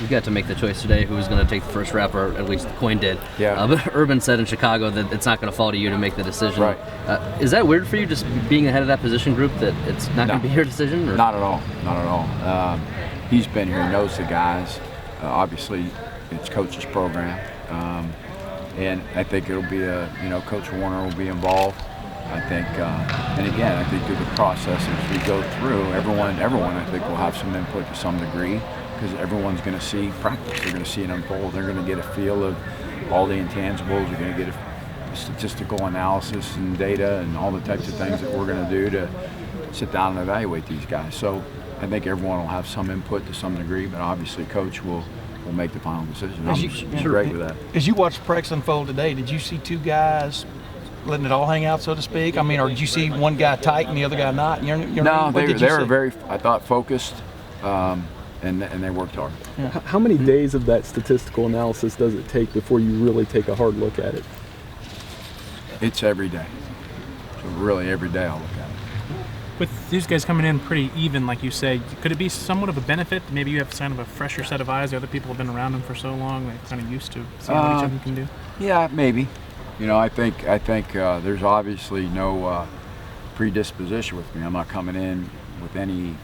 you got to make the choice today who was going to take the first rep, or at least the coin did. Yeah. But Urban said in Chicago that it's not going to fall to you to make the decision. Right. Is that weird for you, just being ahead of that position group, that it's not going to be your decision? Or? Not at all. Not at all. He's been here, knows the guys. Obviously, it's coach's program, and I think it'll be Coach Warner will be involved. I think, and again, I think through the process as we go through, everyone I think will have some input to some degree, because everyone's going to see practice. They're going to see it unfold. They're going to get a feel of all the intangibles. They're going to get a statistical analysis and data and all the types of things that we're going to do to sit down and evaluate these guys. So I think everyone will have some input to some degree, but obviously Coach will make the final decision. I'm great with that. As you watched practice unfold today, did you see two guys letting it all hang out, so to speak? I mean, or did you see one guy tight and the other guy not? No, they were very, I thought, focused, and they worked hard. Yeah. How many days of that statistical analysis does it take before you really take a hard look at it? It's every day. So really every day I'll look at it. With these guys coming in pretty even, like you say, could it be somewhat of a benefit? Maybe you have kind of a fresher set of eyes. The other people have been around them for so long, they're kind of used to seeing what each of them can do. Yeah, maybe. I think there's obviously no predisposition with me. I'm not coming in with any,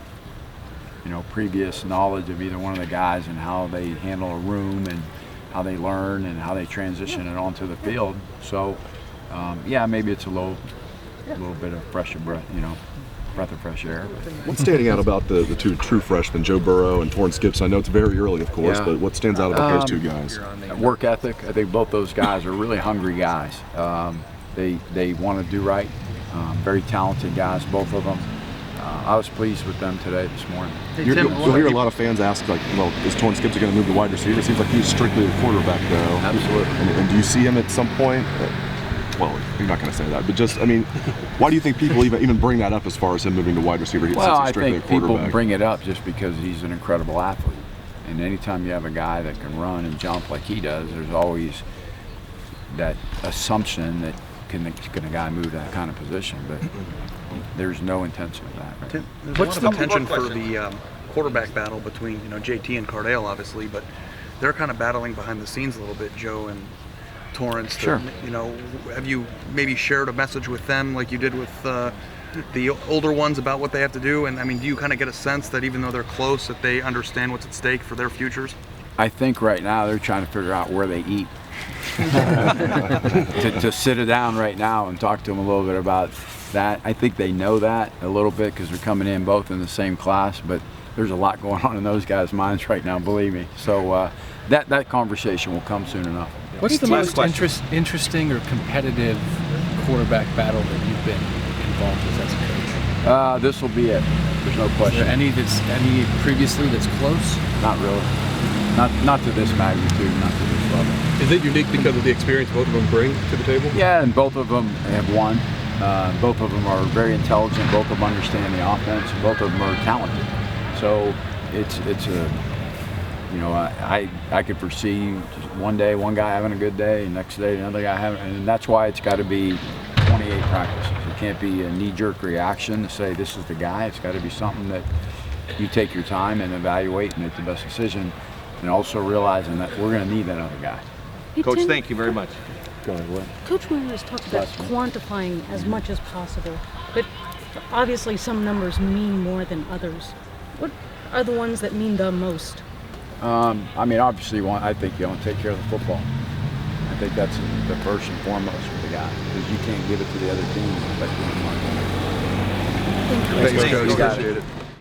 previous knowledge of either one of the guys and how they handle a room and how they learn and how they transition it onto the field. So, maybe it's a little bit of breath of fresh air. What's standing out about the two true freshmen, Joe Burrow and Torrance Gibson? I know it's very early, of course, but what stands out about those two guys? Work ethic. I think both those guys are really hungry guys. They want to do right. Very talented guys, both of them. I was pleased with them today, this morning. You'll hear a lot of fans ask, is Torrance Gibson going to move to wide receiver? It seems like he's strictly a quarterback, though. Absolutely. And do you see him at some point? Well, you're not going to say that, but why do you think people even bring that up as far as him moving to wide receiver? I think people bring it up just because he's an incredible athlete. And anytime you have a guy that can run and jump like he does, there's always that assumption that can a guy move that kind of position, but there's no intention of that. Right? Tim, there's a lot of attention for the quarterback battle between JT and Cardale, obviously, but they're kind of battling behind the scenes a little bit, Joe and Torrance. Sure. Have you maybe shared a message with them like you did with the older ones about what they have to do? And do you kind of get a sense that even though they're close, that they understand what's at stake for their futures? I think right now they're trying to figure out where they eat. to sit it down right now and talk to them a little bit about that. I think they know that a little bit because they're coming in both in the same class, but there's a lot going on in those guys' minds right now, believe me. So that conversation will come soon enough. What's the most interesting or competitive quarterback battle that you've been involved with as a coach? This will be it. There's no question. Is there any previously that's close? Not really. Not to this magnitude, not to this level. Is it unique because of the experience both of them bring to the table? Yeah, and both of them have won. Both of them are very intelligent. Both of them understand the offense. And both of them are talented. So it's I could foresee just one day one guy having a good day, and next day another guy having, and that's why it's got to be 28 practices. It can't be a knee-jerk reaction to say this is the guy. It's got to be something that you take your time and evaluate and make the best decision, and also realizing that we're going to need that other guy. Hey, Coach, thank you very much. Go ahead, what? Coach Warner has talked about quantifying as much as possible, but obviously some numbers mean more than others. What are the ones that mean the most? Obviously, I think you want to take care of the football. I think that's the first and foremost for the guy, because you can't give it to the other team. Thank you. Thanks, Coach. You got it.